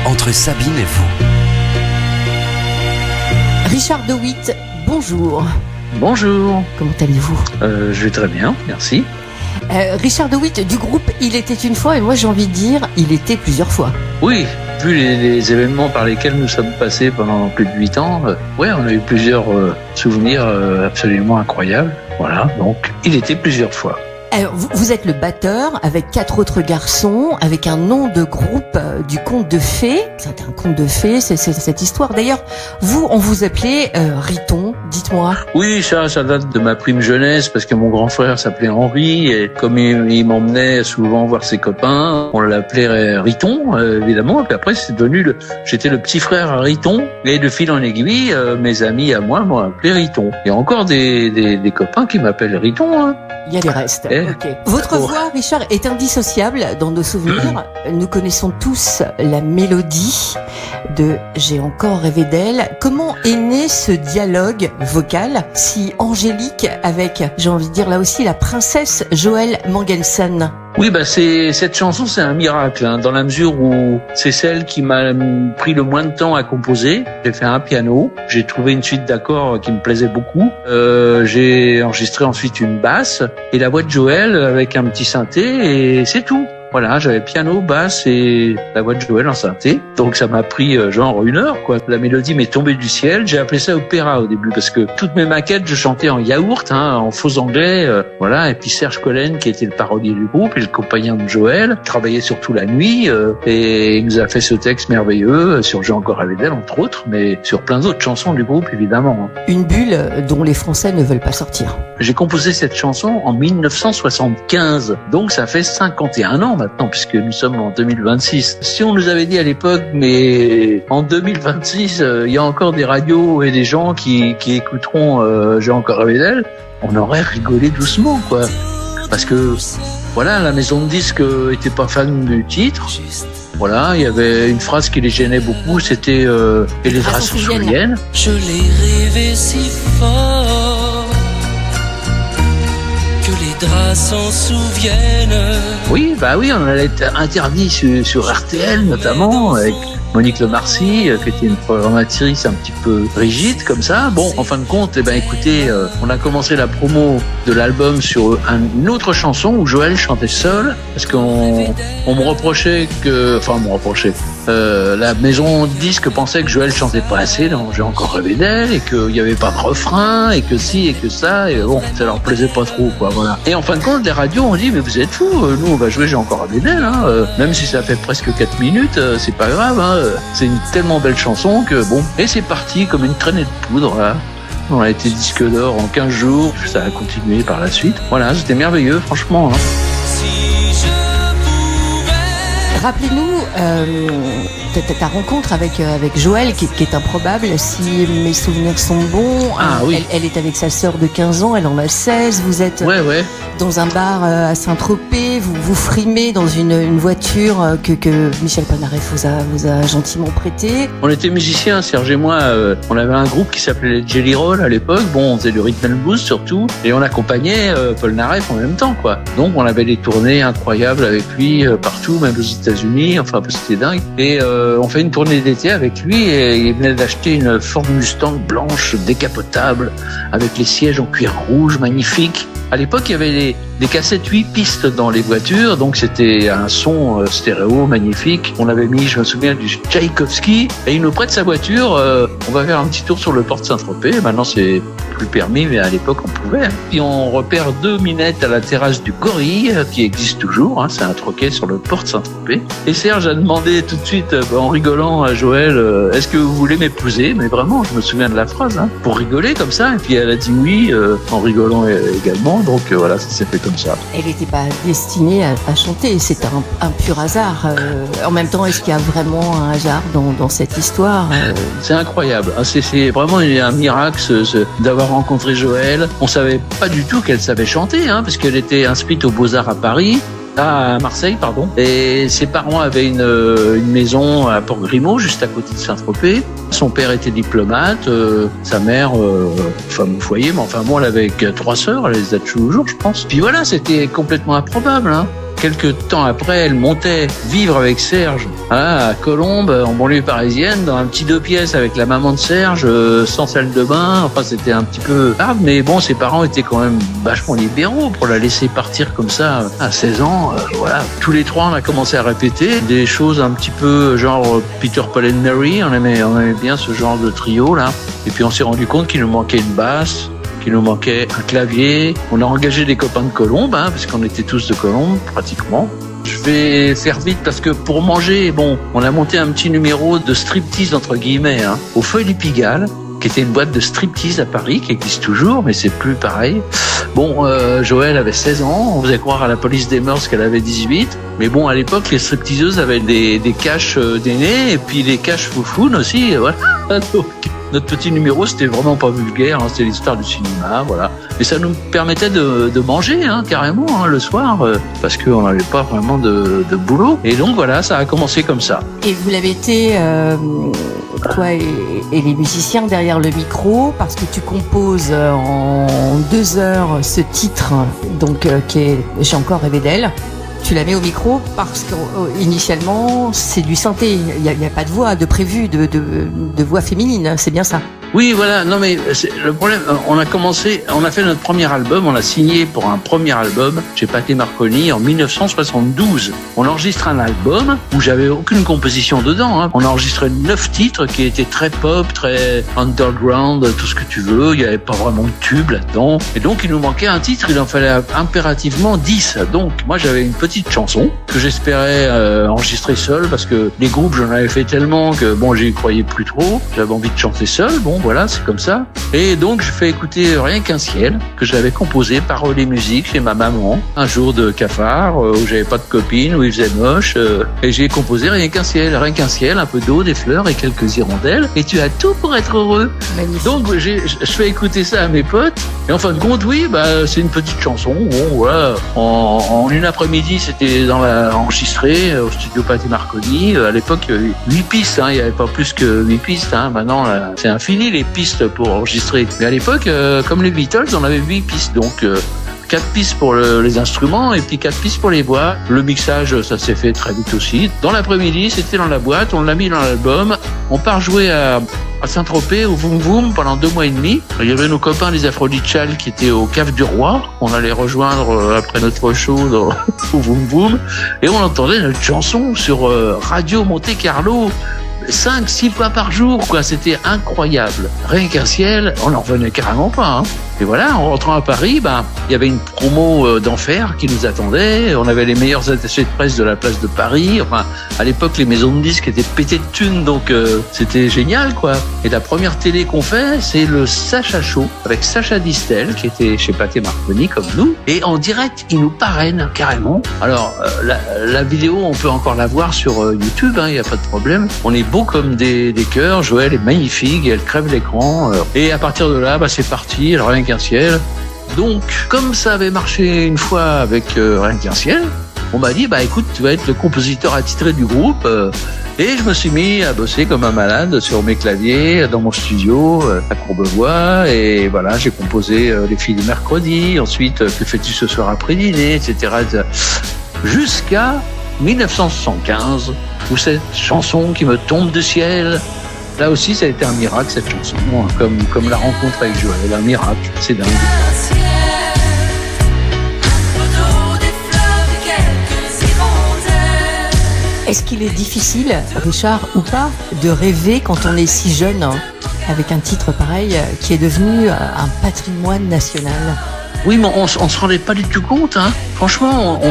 entre Sabine et vous. Richard de Witt, bonjour. Bonjour. Comment allez-vous ? Je vais très bien, merci. Richard de Witt du groupe Il était une fois, et moi j'ai envie de dire il était plusieurs fois. Oui, vu les événements par lesquels nous sommes passés pendant plus de 8 ans, on a eu plusieurs souvenirs absolument incroyables. Voilà, donc il était plusieurs fois. Alors, vous êtes le batteur avec 4 autres garçons, avec un nom de groupe du conte de fées. C'est un conte de fées, c'est cette histoire. D'ailleurs, vous, on vous appelait Riton, dites-moi. Oui, ça date de ma prime jeunesse, parce que mon grand frère s'appelait Henri, et comme il m'emmenait souvent voir ses copains, on l'appelait Riton, évidemment. Et puis après, j'étais le petit frère à Riton, et de fil en aiguille, mes amis à moi m'ont appelé Riton. Il y a encore des copains qui m'appellent Riton, hein. Il y a les restes. Okay. Votre voix, Richard, est indissociable dans nos souvenirs. Nous connaissons tous la mélodie de J'ai encore rêvé d'elle. Comment est né ce dialogue vocal si angélique avec, j'ai envie de dire là aussi, la princesse Joëlle Mangelsen? Oui, cette chanson, c'est un miracle, hein, dans la mesure où c'est celle qui m'a pris le moins de temps à composer. J'ai fait un piano, j'ai trouvé une suite d'accords qui me plaisait beaucoup. J'ai enregistré ensuite une basse et la voix de Joëlle avec un petit synthé, et c'est tout. Voilà, j'avais piano, basse et la voix de Joëlle en synthé. Donc ça m'a pris genre 1 heure, quoi. La mélodie m'est tombée du ciel. J'ai appelé ça opéra au début parce que toutes mes maquettes, je chantais en yaourt, en faux anglais, voilà. Et puis Serge Collen, qui était le parolier du groupe et le compagnon de Joëlle, travaillait surtout la nuit et il nous a fait ce texte merveilleux sur J'ai encore rêvé d'elle, entre autres, mais sur plein d'autres chansons du groupe, évidemment. Une bulle dont les Français ne veulent pas sortir. J'ai composé cette chanson en 1975, donc ça fait 51 ans maintenant, puisque nous sommes en 2026. Si on nous avait dit à l'époque, mais en 2026, il y a encore des radios et des gens qui écouteront J'ai encore rêvé d'elle, on aurait rigolé doucement, quoi. Parce que, voilà, la maison de disques était pas fan du titre. Voilà, il y avait une phrase qui les gênait beaucoup, c'était et les draps s'en souviennent. Je l'ai rêvé si fort que les draps s'en souviennent. Oui, on allait être interdit sur RTL notamment, avec Monique Lemarcy, qui était une programmatrice un petit peu rigide comme ça. Bon, en fin de compte, écoutez, on a commencé la promo de l'album sur une autre chanson où Joëlle chantait seule, parce qu'on me reprochait la maison de disques pensait que Joëlle chantait pas assez dans J'ai encore rêvé d'elle, et qu'il y avait pas de refrain, et que si et que ça, et bon, ça leur plaisait pas trop, quoi, voilà. Et en fin de compte, les radios ont dit, mais vous êtes fous, nous on va jouer J'ai encore rêvé d'elle, même si ça fait presque 4 minutes, c'est pas grave, c'est une tellement belle chanson que bon, et c'est parti comme une traînée de poudre, là. On a été disque d'or en 15 jours, ça a continué par la suite. Voilà, c'était merveilleux, franchement. Rappelez-nous ta rencontre avec Joëlle qui est improbable, si mes souvenirs sont bons. Oui. Elle est avec sa sœur de 15 ans, elle en a 16. Vous êtes dans un bar à Saint-Tropez, vous frimez dans une voiture que Michel Polnareff vous a gentiment prêtée. On était musiciens, Serge et moi. On avait un groupe qui s'appelait les Jelly Roll à l'époque. Bon, on faisait du rhythm and blues surtout, et on accompagnait Polnareff en même temps, quoi. Donc on avait des tournées incroyables avec lui partout, même aux États-Unis. Enfin, c'était dingue. Et on fait une tournée d'été avec lui, et il venait d'acheter une Ford Mustang blanche décapotable avec les sièges en cuir rouge magnifiques. À l'époque, il y avait des cassettes 8 pistes dans les voitures, donc c'était un son stéréo magnifique. On avait mis, je me souviens, du Tchaïkovski, et il nous prête sa voiture. On va faire un petit tour sur le port de Saint-Tropez. Maintenant, c'est plus permis, mais à l'époque, on pouvait. Puis on repère 2 minettes à la terrasse du Gorille, qui existe toujours. C'est un troquet sur le port de Saint-Tropez. Et Serge a demandé tout de suite, en rigolant à Joëlle, est-ce que vous voulez m'épouser? Mais vraiment, je me souviens de la phrase, pour rigoler comme ça. Et puis elle a dit oui, en rigolant également. Donc voilà, ça s'est fait comme ça. Elle n'était pas destinée à chanter, c'est un pur hasard. En même temps, est-ce qu'il y a vraiment un hasard dans cette histoire? C'est incroyable. C'est vraiment un miracle d'avoir rencontré Joëlle. On savait pas du tout qu'elle savait chanter, parce qu'elle était inscrite aux Beaux-Arts à Paris. À Marseille, pardon. Et ses parents avaient une maison à Port-Grimaud, juste à côté de Saint-Tropez. Son père était diplomate, sa mère, femme au foyer, mais enfin, moi, elle avait 3 sœurs, elle les a toujours, je pense. Puis voilà, c'était complètement improbable, quelques temps après, elle montait vivre avec Serge à Colombes, en banlieue parisienne, dans un petit 2 pièces avec la maman de Serge, sans salle de bain. Enfin, c'était un petit peu hard, mais bon, ses parents étaient quand même vachement libéraux pour la laisser partir comme ça à 16 ans. Voilà. Tous les trois, on a commencé à répéter des choses un petit peu genre Peter, Paul and Mary. On aimait bien ce genre de trio là. Et puis on s'est rendu compte qu'il nous manquait une basse, qu'il nous manquait un clavier. On a engagé des copains de Colombes, parce qu'on était tous de Colombes pratiquement. Je vais faire vite parce que pour manger, bon, on a monté un petit numéro de striptease entre guillemets, au Feuille du Pigalle, qui était une boîte de striptease à Paris, qui existe toujours, mais c'est plus pareil. Bon, Joël avait 16 ans, on faisait croire à la police des mœurs qu'elle avait 18, mais bon, à l'époque, les stripteaseuses avaient des caches d'aînés, et puis des caches foufounes aussi, voilà. Donc, notre petit numéro, c'était vraiment pas vulgaire, c'était l'histoire du cinéma, voilà. Mais ça nous permettait de manger, carrément, le soir, parce qu'on n'avait pas vraiment de boulot. Et donc voilà, ça a commencé comme ça. Et vous l'avez été, toi et les musiciens derrière le micro, parce que tu composes en 2 heures ce titre, donc qui est J'ai encore rêvé d'elle. Tu la mets au micro parce qu'initialement c'est du synthé, il y a pas de voix de prévu, de voix féminine, c'est bien ça? Oui, voilà. Non, mais le problème, on a fait notre premier album, on a signé pour un premier album chez Pathé Marconi en 1972. On enregistre un album où j'avais aucune composition dedans. On a enregistré 9 titres qui étaient très pop, très underground, tout ce que tu veux. Il n'y avait pas vraiment de tube là-dedans. Et donc, il nous manquait un titre, il en fallait impérativement 10. Donc, moi, j'avais une petite chanson que j'espérais enregistrer seul parce que les groupes, j'en avais fait tellement que, bon, j'y croyais plus trop. J'avais envie de chanter seul. Bon, voilà, c'est comme ça. Et donc, je fais écouter Rien qu'un ciel, que j'avais composé, paroles et musique chez ma maman, un jour de cafard, où j'avais pas de copine, où il faisait moche, et j'ai composé Rien qu'un ciel, un peu d'eau, des fleurs et quelques hirondelles, et tu as tout pour être heureux. Magnifique. Donc, je fais écouter ça à mes potes, et en fin de compte, oui, c'est une petite chanson, bon, voilà. En une après-midi, c'était enregistré au studio Pathé Marconi. À l'époque, 8 pistes, il n'y avait pas plus que 8 pistes, Maintenant, là, c'est infini les pistes pour enregistrer. Mais à l'époque, comme les Beatles, on avait 8 pistes, donc 4 pistes pour les instruments et puis 4 pistes pour les voix. Le mixage, ça s'est fait très vite aussi. Dans l'après-midi, c'était dans la boîte, on l'a mis dans l'album. On part jouer à Saint-Tropez, au Voum Voum, pendant 2 mois et demi. Il y avait nos copains les Aphroditchal qui étaient au Cave du Roi. On allait rejoindre après notre show au Voum Voum. Et on entendait notre chanson sur Radio Monte Carlo. 5-6 fois par jour, quoi. C'était incroyable. Rien qu'un ciel, on n'en revenait carrément pas, Et voilà, en rentrant à Paris, il y avait une promo d'enfer qui nous attendait. On avait les meilleurs attachés de presse de la place de Paris. Enfin, à l'époque, les maisons de disques étaient pétées de thunes, donc c'était génial, quoi. Et la première télé qu'on fait, c'est le Sacha Show avec Sacha Distel, qui était chez Pathé Marconi comme nous. Et en direct, il nous parraine carrément. Alors, la vidéo, on peut encore la voir sur YouTube, il n'y a pas de problème. On est beau comme des cœurs. Joël est magnifique, elle crève l'écran. Et à partir de là, c'est parti. Alors, Rien qu'un ciel. Donc, comme ça avait marché une fois avec Rien qu'un ciel, on m'a dit, écoute, tu vas être le compositeur attitré du groupe. Et je me suis mis à bosser comme un malade sur mes claviers, dans mon studio, à Courbevoie. Et voilà, j'ai composé Les filles du mercredi. Ensuite, Que fais-tu ce soir après dîner, etc. Jusqu'à 1975, où cette chanson qui me tombe du ciel, là aussi ça a été un miracle, cette chanson, comme la rencontre avec Joël, un miracle, c'est dingue. Est-ce qu'il est difficile, Richard, ou pas, de rêver quand on est si jeune, avec un titre pareil, qui est devenu un patrimoine national ? Oui, mais on se rendait pas du tout compte, Franchement,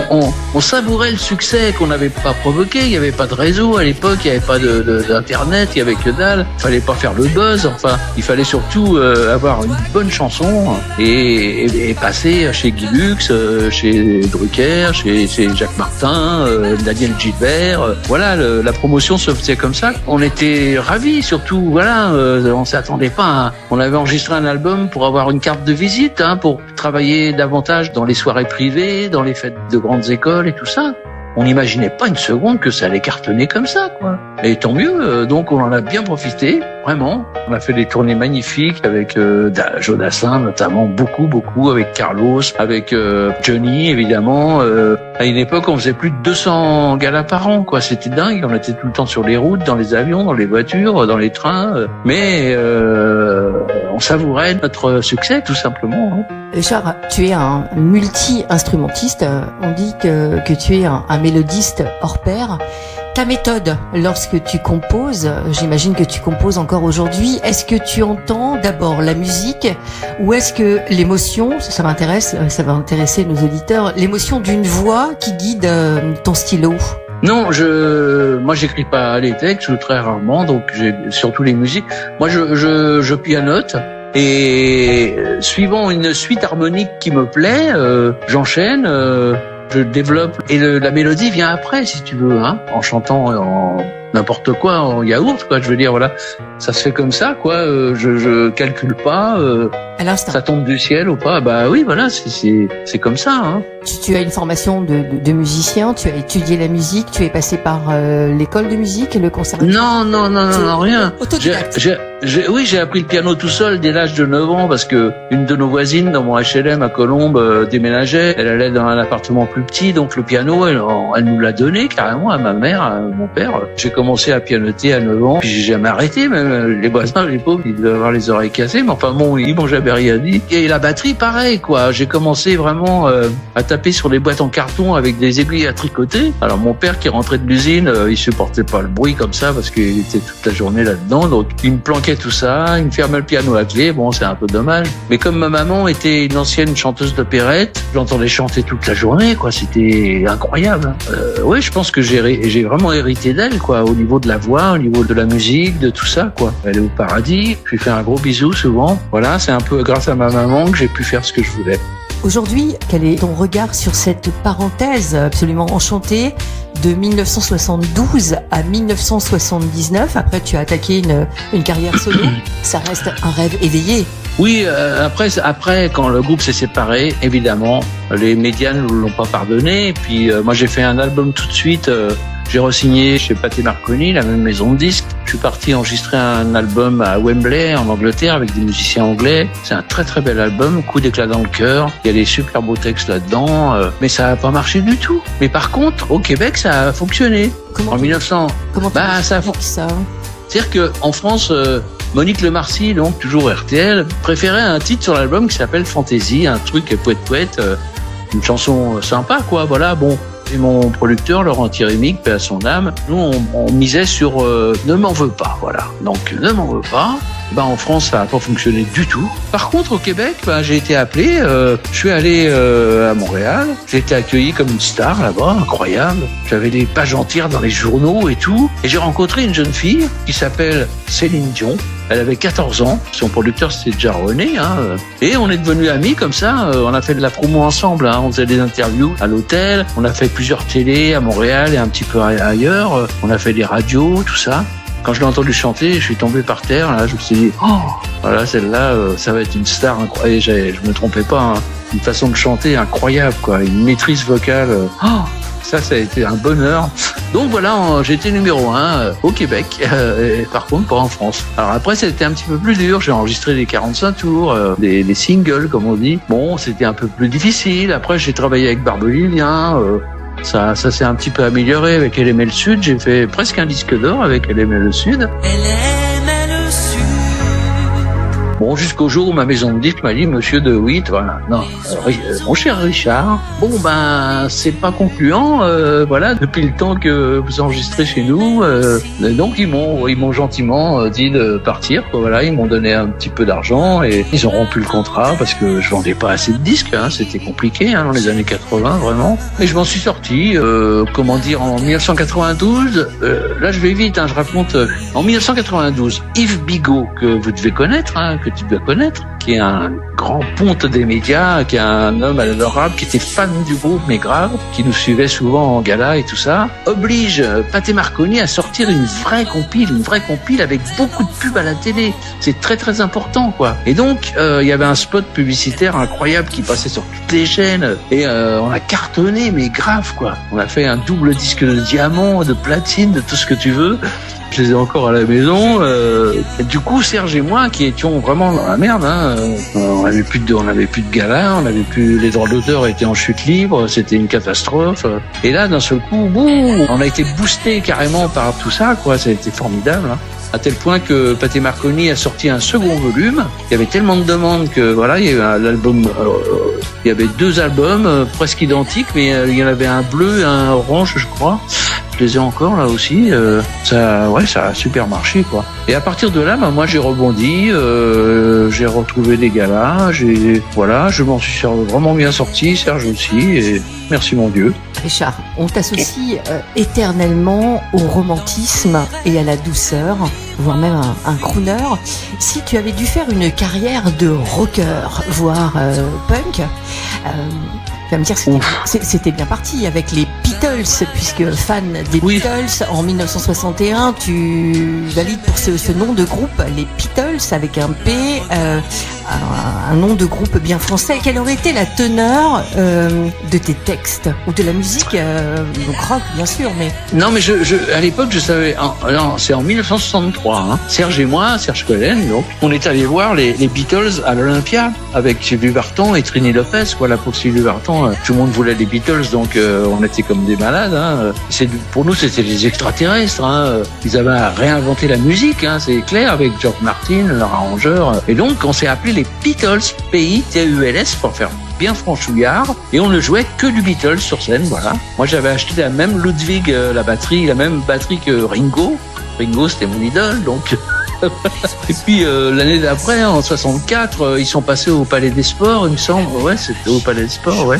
on savourait le succès qu'on n'avait pas provoqué. Il n'y avait pas de réseau à l'époque, il n'y avait pas d'internet, il n'y avait que dalle. Il fallait pas faire le buzz. Enfin, il fallait surtout avoir une bonne chanson et passer chez Guy Lux, chez Drucker, chez Jacques Martin, Daniel Gilbert. Voilà, la promotion se faisait comme ça. On était ravis, surtout. Voilà, on s'attendait pas. On avait enregistré un album pour avoir une carte de visite, pour travailler davantage dans les soirées privées, dans les fêtes de grandes écoles et tout ça. On n'imaginait pas une seconde que ça allait cartonner comme ça, quoi. Et tant mieux, donc on en a bien profité, vraiment. On a fait des tournées magnifiques avec Jodassin notamment, beaucoup, avec Carlos, avec Johnny évidemment, À une époque, on faisait plus de 200 galas par an, quoi. C'était dingue. On était tout le temps sur les routes, dans les avions, dans les voitures, dans les trains. Mais on savourait notre succès, tout simplement. Hein. Richard, tu es un multi-instrumentiste. On dit que tu es un mélodiste hors pair. Ta méthode, lorsque tu composes, j'imagine que tu composes encore aujourd'hui, est-ce que tu entends d'abord la musique ou est-ce que l'émotion, ça m'intéresse, ça va intéresser nos auditeurs, l'émotion d'une voix qui guide ton stylo? Non, moi j'écris pas les textes ou très rarement, donc j'ai surtout les musiques. Moi je pianote. Et suivant une suite harmonique qui me plaît, j'enchaîne, je développe et la mélodie vient après, si tu veux, hein, en chantant en n'importe quoi, en yaourt, quoi. Je veux dire, voilà, ça se fait comme ça, quoi. Je calcule pas. À l'instant. Ça tombe du ciel ou pas. Bah oui, voilà, c'est comme ça. Hein. Tu as une formation de musicien, tu as étudié la musique, tu es passé par l'école de musique et le conservatoire. Non, rien. Autodidacte. Oui, j'ai appris le piano tout seul dès l'âge de 9 ans parce que une de nos voisines dans mon HLM à Colombes déménageait. Elle allait dans un appartement plus petit, donc le piano, elle nous l'a donné carrément à ma mère, à mon père. J'ai commencé à pianoter à 9 ans, puis j'ai jamais arrêté. Même les voisins, les pauvres, ils devaient avoir les oreilles cassées, mais enfin bon, ils m'ont jamais rien dit. Et la batterie, pareil, quoi. J'ai commencé vraiment à taper sur les boîtes en carton avec des aiguilles à tricoter. Alors mon père qui rentrait de l'usine, il supportait pas le bruit comme ça parce qu'il était toute la journée là-dedans, donc il me planquait tout ça, il me fermait le piano à clé. Bon, c'est un peu dommage. Mais comme ma maman était une ancienne chanteuse d'opérette, j'entendais chanter toute la journée, quoi. C'était incroyable. Oui, je pense que j'ai vraiment hérité d'elle, quoi, au niveau de la voix, au niveau de la musique, de tout ça, quoi. Elle est au paradis. Je lui fais un gros bisou souvent. Voilà, c'est un peu grâce à ma maman que j'ai pu faire ce que je voulais. Aujourd'hui, quel est ton regard sur cette parenthèse absolument enchantée de 1972 à 1979? Après, tu as attaqué une carrière solo. Ça reste un rêve éveillé. Oui, après, quand le groupe s'est séparé, évidemment, les médias ne l'ont pas pardonné. Et puis, moi, j'ai fait un album tout de suite. J'ai re-signé chez Pathé Marconi, la même maison de disques. Je suis parti enregistrer un album à Wembley, en Angleterre, avec des musiciens anglais. C'est un très très bel album, coup d'éclat dans le cœur. Il y a des super beaux textes là-dedans, mais ça n'a pas marché du tout. Mais par contre, au Québec, ça a fonctionné. En 1900, ça a fonctionné. C'est-à-dire que en France, Monique Lemarcy, donc toujours RTL, préférait un titre sur l'album qui s'appelle Fantasy, un truc poète, une chanson sympa, quoi. Voilà, bon. Et mon producteur, Laurent Thierry-Mic, paix à son âme, nous, on misait sur ne m'en veux pas, voilà. Donc, ne m'en veux pas. En France, ça n'a pas fonctionné du tout. Par contre, au Québec, j'ai été appelé, je suis allé à Montréal, j'ai été accueilli comme une star là-bas, incroyable. J'avais des pages entières dans les journaux et tout. Et j'ai rencontré une jeune fille qui s'appelle Céline Dion. Elle avait 14 ans, son producteur c'était déjà René, hein. Et on est devenus amis comme ça, on a fait de la promo ensemble, hein. On faisait des interviews à l'hôtel, on a fait plusieurs télés à Montréal et un petit peu ailleurs, on a fait des radios, tout ça. Quand je l'ai entendu chanter, je suis tombé par terre, là, je me suis dit, oh, voilà, celle-là, ça va être une star incroyable. Je me trompais pas, hein. Une façon de chanter incroyable, quoi, une maîtrise vocale, ça a été un bonheur. Donc voilà, j'ai été numéro 1 au Québec, et par contre pas en France. Alors après, c'était un petit peu plus dur. J'ai enregistré des 45 tours, des singles, comme on dit. Bon, c'était un peu plus difficile. Après, j'ai travaillé avec Barbelivien. Ça s'est un petit peu amélioré avec Elle aimait le Sud. J'ai fait presque un disque d'or avec Elle aimait le Sud. Elle aimait le Sud. Bon, jusqu'au jour où ma maison de disques m'a dit, Monsieur De Witt, voilà, non, mon cher Richard, bon c'est pas concluant, voilà, depuis le temps que vous enregistrez chez nous, donc ils m'ont gentiment dit de partir, quoi, voilà, ils m'ont donné un petit peu d'argent et ils ont rompu le contrat parce que je vendais pas assez de disques, hein, c'était compliqué, hein, dans les années 80 vraiment. Et je m'en suis sorti, en 1992, là je vais vite, hein, je raconte, en 1992, Yves Bigot que vous devez connaître, hein, que tu dois connaître, qui est un grand ponte des médias, qui est un homme adorable, qui était fan du groupe, mais grave, qui nous suivait souvent en gala et tout ça, oblige Pathé Marconi à sortir une vraie compile avec beaucoup de pubs à la télé. C'est très très important, quoi. Et donc, il y avait un spot publicitaire incroyable qui passait sur toutes les chaînes, et on a cartonné, mais grave, quoi. On a fait un double disque de diamant, de platine, de tout ce que tu veux. je les ai encore à la maison. Et du coup, Serge et moi, qui étions vraiment dans la merde, on avait plus de galas, les droits d'auteur étaient en chute libre, c'était une catastrophe. Et là, d'un seul coup, boum, on a été boosté carrément par tout ça, quoi. Ça a été formidable. À tel point que Pathé Marconi a sorti un second volume. Il y avait tellement de demandes que voilà, il y avait 2 albums presque identiques, mais il y en avait un bleu et un orange, je crois. Je les ai encore là aussi. Ça a super marché, quoi. Et à partir de là, moi j'ai rebondi, j'ai retrouvé des galas, je m'en suis vraiment bien sorti, Serge aussi, et merci mon Dieu. Richard, on t'associe éternellement au romantisme et à la douceur, voire même un crooner. Si tu avais dû faire une carrière de rocker, voire punk, tu vas me dire c'était bien parti avec les Beatles, puisque fan des Beatles, en 1961, tu valides pour ce nom de groupe, les Beatles avec un P, un nom de groupe bien français. Quelle aurait été la teneur de tes textes ou de la musique, donc rock bien sûr, mais non, mais à l'époque je savais. C'est en 1963. Serge et moi, Serge Collen, donc on est allé voir les Beatles à l'Olympia avec Sylvie Vartan et Trini Lopez. Voilà, pour Sylvie Vartan, tout le monde voulait les Beatles, donc on était comme des malades. Pour nous, c'était des extraterrestres. Ils avaient réinventé la musique, c'est clair, avec George Martin, leur arrangeur. Et donc, on s'est appelé les Beatles, P-I-T-U-L-S, pour faire bien franchouillard, et on ne jouait que du Beatles sur scène, voilà. Moi, j'avais acheté la même Ludwig, la même batterie que Ringo. Ringo, c'était mon idole, donc... Et puis l'année d'après, en 64, ils sont passés au Palais des Sports, il me semble. Ouais, c'était au Palais des Sports, ouais.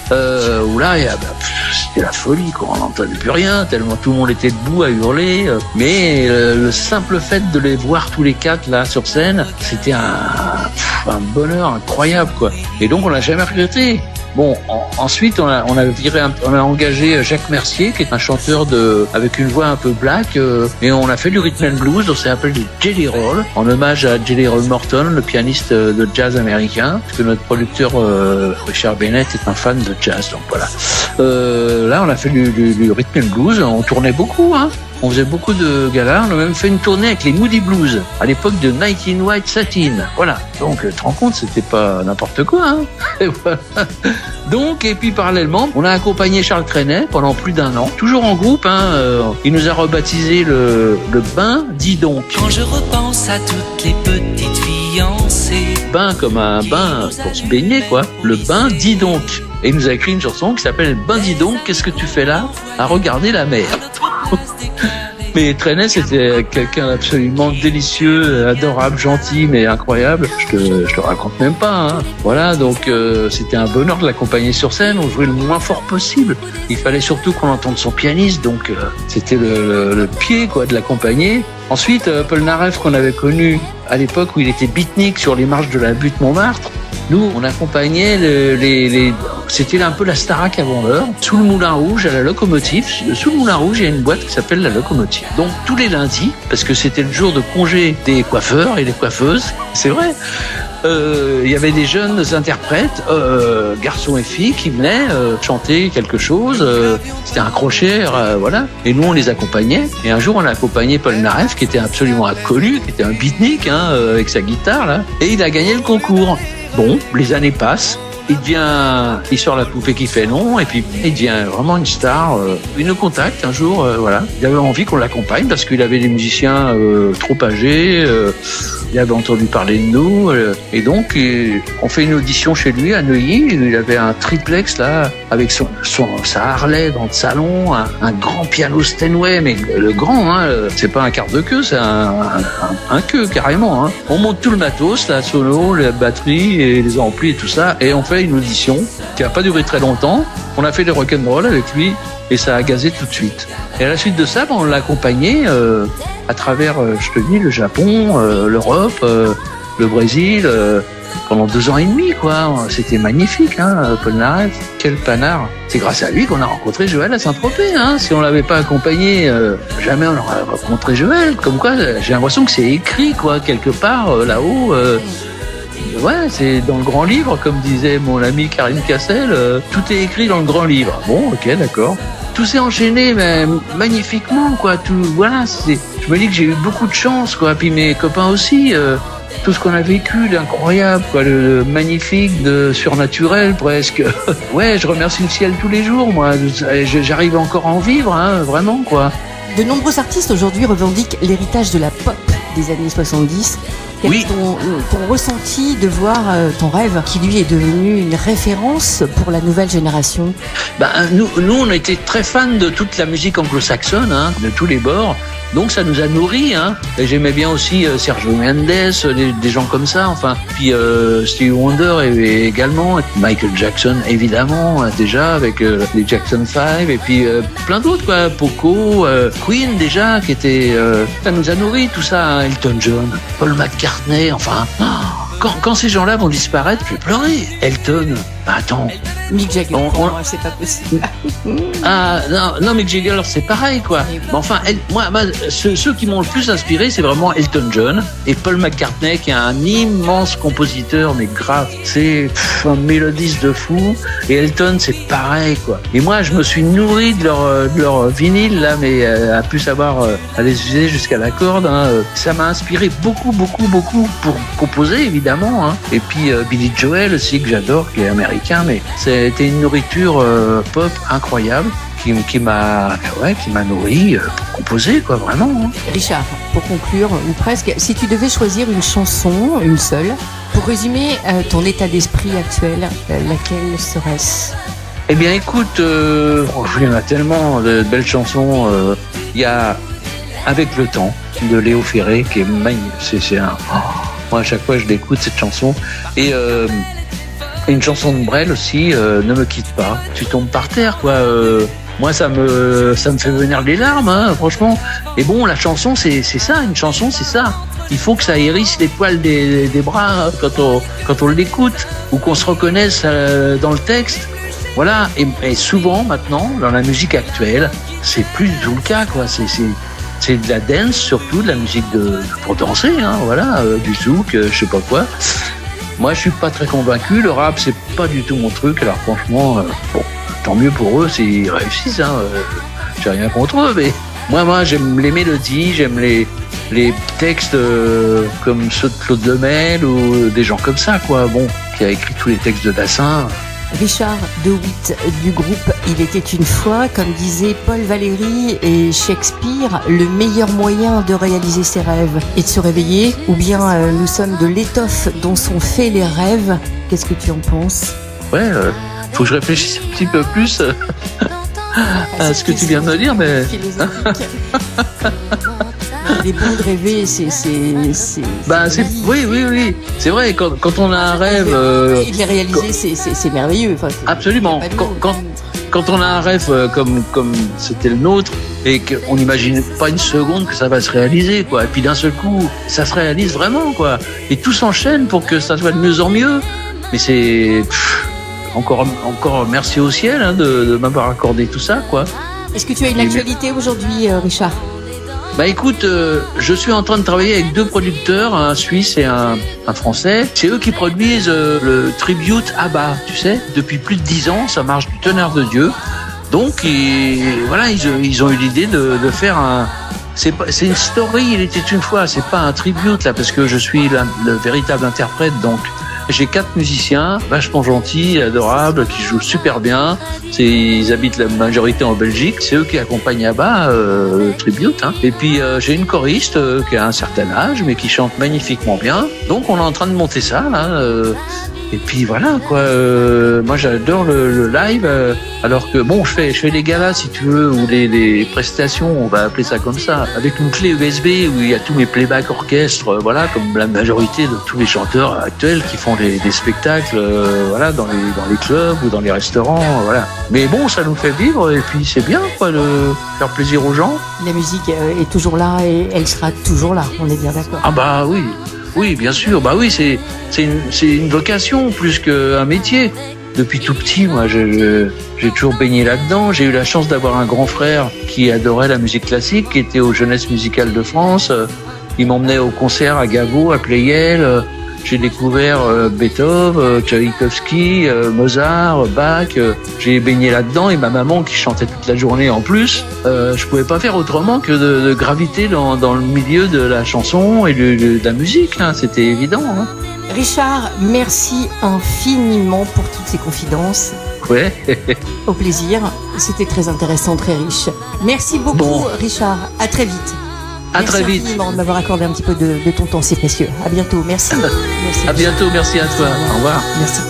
Où là, c'était la folie, quoi. On n'entendait plus rien, tellement tout le monde était debout à hurler. Mais le simple fait de les voir tous les 4 là sur scène, c'était un bonheur incroyable, quoi. Et donc on l'a jamais regretté. Bon, ensuite on a engagé Jacques Mercier, qui est un chanteur avec une voix un peu black, et on a fait du rhythm and blues. On s'est appelé du Jelly Roll, en hommage à Jelly Roll Morton, le pianiste de jazz américain, parce que notre producteur Richard Bennett est un fan de jazz, donc voilà. Là, on a fait du rhythm and blues. On tournait beaucoup, On faisait beaucoup de galas. On a même fait une tournée avec les Moody Blues à l'époque de Night in White Satin. Voilà. Donc, tu te rends compte, c'était pas n'importe quoi, Et voilà. Donc, et puis parallèlement, on a accompagné Charles Trenet pendant plus d'1 an, toujours en groupe. Il nous a rebaptisé le Bain Dis donc. Quand je repense à toutes les petites fiancées. Bain comme un bain pour se baigner, quoi. Le Bain Dis donc. Et il nous a écrit une chanson qui s'appelle Bain Dis donc, qu'est-ce que tu fais là à regarder la mer? Mais Trenet, c'était quelqu'un d'absolument délicieux, adorable, gentil, mais incroyable. Je te raconte même pas. Voilà, donc c'était un bonheur de l'accompagner sur scène. On jouait le moins fort possible. Il fallait surtout qu'on entende son pianiste, donc c'était le pied, quoi, de l'accompagner. Ensuite, Paul Naref, qu'on avait connu à l'époque où il était beatnik sur les marches de la butte Montmartre. Nous, on accompagnait c'était un peu la Starac avant l'heure, sous le Moulin Rouge à la Locomotive. Sous le Moulin Rouge, il y a une boîte qui s'appelle la Locomotive. Donc, tous les lundis, parce que c'était le jour de congé des coiffeurs et des coiffeuses, c'est vrai, il y avait des jeunes interprètes, garçons et filles, qui venaient chanter quelque chose. C'était un crochet, voilà. Et nous, on les accompagnait. Et un jour, on a accompagné Paul Naref, qui était absolument inconnu, qui était un beatnik, avec sa guitare, là. Et il a gagné le concours. Bon, les années passent. Il sort la poupée qui fait non, et puis il devient vraiment une star. Il nous contacte un jour, voilà. Il avait envie qu'on l'accompagne parce qu'il avait des musiciens trop âgés. Il avait entendu parler de nous, et donc on fait une audition chez lui à Neuilly. Il avait un triplex là avec sa Harley dans le salon, un grand piano Steinway, mais le grand, c'est pas un quart de queue, c'est un queue carrément. On monte tout le matos, la sono, la batterie et les amplis et tout ça, et on fait une audition qui a pas duré très longtemps. On a fait des rock'n'roll avec lui et ça a gazé tout de suite. Et à la suite de ça, on l'a accompagné à travers, je te dis, le Japon, l'Europe, le Brésil, pendant 2 ans et demi, quoi. C'était magnifique, Paul Naref. Quel panard. C'est grâce à lui qu'on a rencontré Joël à Saint-Tropez, Si on l'avait pas accompagné, jamais on aurait rencontré Joël. Comme quoi, j'ai l'impression que c'est écrit, quoi, quelque part, là-haut. Ouais, c'est dans le grand livre, comme disait mon ami Karine Cassel, tout est écrit dans le grand livre. Bon, ok, d'accord. Tout s'est enchaîné, mais magnifiquement, quoi. Tout, voilà, je je me dis que j'ai eu beaucoup de chance, quoi. Puis mes copains aussi, tout ce qu'on a vécu d'incroyable, quoi, le magnifique, de surnaturel presque. Ouais, je remercie le ciel tous les jours, moi. J'arrive encore à en vivre, hein, vraiment, quoi. De nombreux artistes aujourd'hui revendiquent l'héritage de la pop des années 70. Quel est ton ressenti de voir ton rêve, qui lui est devenu une référence pour la nouvelle génération? Nous, on a été très fans de toute la musique anglo-saxonne, hein, de tous les bords. Donc ça nous a nourris, hein. Et j'aimais bien aussi Sergio Mendes, des gens comme ça, enfin. Puis Stevie Wonder également, Michael Jackson évidemment déjà avec les Jackson 5 et puis plein d'autres, quoi. Poco, Queen déjà qui était, ça nous a nourris tout ça, hein. Elton John, Paul McCartney, enfin. Quand ces gens-là vont disparaître, je vais pleurer. Elton, attends. Mick Jagger, c'est pas possible. Ah non, Mick Jagger, c'est pareil, quoi. Mais enfin, moi, ceux qui m'ont le plus inspiré, c'est vraiment Elton John et Paul McCartney, qui est un immense compositeur, mais grave. C'est un mélodiste de fou. Et Elton, c'est pareil, quoi. Et moi, je me suis nourri de leur vinyle, là, mais à plus savoir à les user jusqu'à la corde, hein. Ça m'a inspiré beaucoup pour composer, évidemment. Hein. Et puis Billy Joel aussi, que j'adore, qui est américain, mais c'était une nourriture pop incroyable qui m'a nourri pour composer, quoi, vraiment. Hein. Richard, pour conclure, ou presque, si tu devais choisir une chanson, une seule, pour résumer ton état d'esprit actuel, laquelle serait-ce? Eh bien, écoute, il y en a tellement de belles chansons. Il y a Avec le temps de Léo Ferré, qui est magnifique. Moi, à chaque fois, je l'écoute, cette chanson. Et une chanson de Brel aussi, Ne me quitte pas. Tu tombes par terre, quoi. Moi, ça me fait venir les larmes, hein, franchement. Et bon, la chanson, c'est ça. Une chanson, c'est ça. Il faut que ça hérisse les poils des bras, hein, quand on l'écoute, ou qu'on se reconnaisse dans le texte. Voilà. Et souvent, maintenant, dans la musique actuelle, c'est plus du tout le cas, quoi. C'est de la dance, surtout de la musique pour danser, hein, voilà, du zouk, je sais pas quoi. Moi, je suis pas très convaincu. Le rap, c'est pas du tout mon truc. Alors franchement, bon, tant mieux pour eux s'ils réussissent. Hein, j'ai rien contre eux, mais moi, j'aime les mélodies, j'aime les textes comme ceux de Claude Lemel ou des gens comme ça, quoi. Bon, qui a écrit tous les textes de Dassin. Richard de Witt du groupe Il était une fois, comme disait Paul Valéry et Shakespeare, le meilleur moyen de réaliser ses rêves est de se réveiller, ou bien nous sommes de l'étoffe dont sont faits les rêves. Qu'est-ce que tu en penses? Ouais, faut que je réfléchisse un petit peu plus à ce que tu viens de me dire, mais... Les bons de rêver, oui. C'est vrai, quand on a un rêve... Et de les réaliser, c'est merveilleux. Enfin, absolument. Quand on a un rêve comme c'était le nôtre, et qu'on n'imagine pas une seconde que ça va se réaliser, quoi. Et puis d'un seul coup, ça se réalise vraiment, quoi. Et tout s'enchaîne pour que ça soit de mieux en mieux. Mais c'est... Encore merci au ciel, hein, de m'avoir accordé tout ça, quoi. Est-ce que tu as une actualité aujourd'hui, Richard? Écoute, je suis en train de travailler avec 2 producteurs, un Suisse et un Français. C'est eux qui produisent le tribute ABBA, tu sais. Depuis plus de 10 ans, ça marche du tonnerre de Dieu. Donc, ils ont eu l'idée de faire c'est une story, il était une fois, c'est pas un tribute, là, parce que je suis le véritable interprète, donc... J'ai 4 musiciens, vachement gentils, adorables, qui jouent super bien. Ils habitent la majorité en Belgique. C'est eux qui accompagnent ABBA, le tribute. Hein. Et puis j'ai une choriste qui a un certain âge, mais qui chante magnifiquement bien. Donc on est en train de monter ça, là. Et puis voilà, quoi. Moi j'adore le live. Alors que bon, je fais les galas, si tu veux, ou les prestations, on va appeler ça comme ça, avec une clé USB où il y a tous mes playback orchestres, voilà, comme la majorité de tous les chanteurs actuels qui font des spectacles, voilà, dans les clubs ou dans les restaurants, voilà. Mais bon, ça nous fait vivre et puis c'est bien, quoi, de faire plaisir aux gens. La musique est toujours là et elle sera toujours là, on est bien d'accord. Ah bah oui. Oui, bien sûr. Bah oui, c'est une vocation plus qu'un métier. Depuis tout petit, moi, j'ai toujours baigné là-dedans. J'ai eu la chance d'avoir un grand frère qui adorait la musique classique, qui était aux Jeunesses musicales de France. Il m'emmenait au concert à Gaveau, à Pleyel. j'ai découvert Beethoven, Tchaïkovski, Mozart, Bach. J'ai baigné là-dedans et ma maman qui chantait toute la journée en plus. Je pouvais pas faire autrement que de graviter dans le milieu de la chanson et de la musique. Hein. C'était évident. Hein. Richard, merci infiniment pour toutes ces confidences. Ouais. Au plaisir. C'était très intéressant, très riche. Merci beaucoup, Richard. À très vite. À très vite. Merci infiniment de m'avoir accordé un petit peu de ton temps, c'est précieux. À bientôt. Merci. À bientôt. Merci à toi. Au revoir. Merci.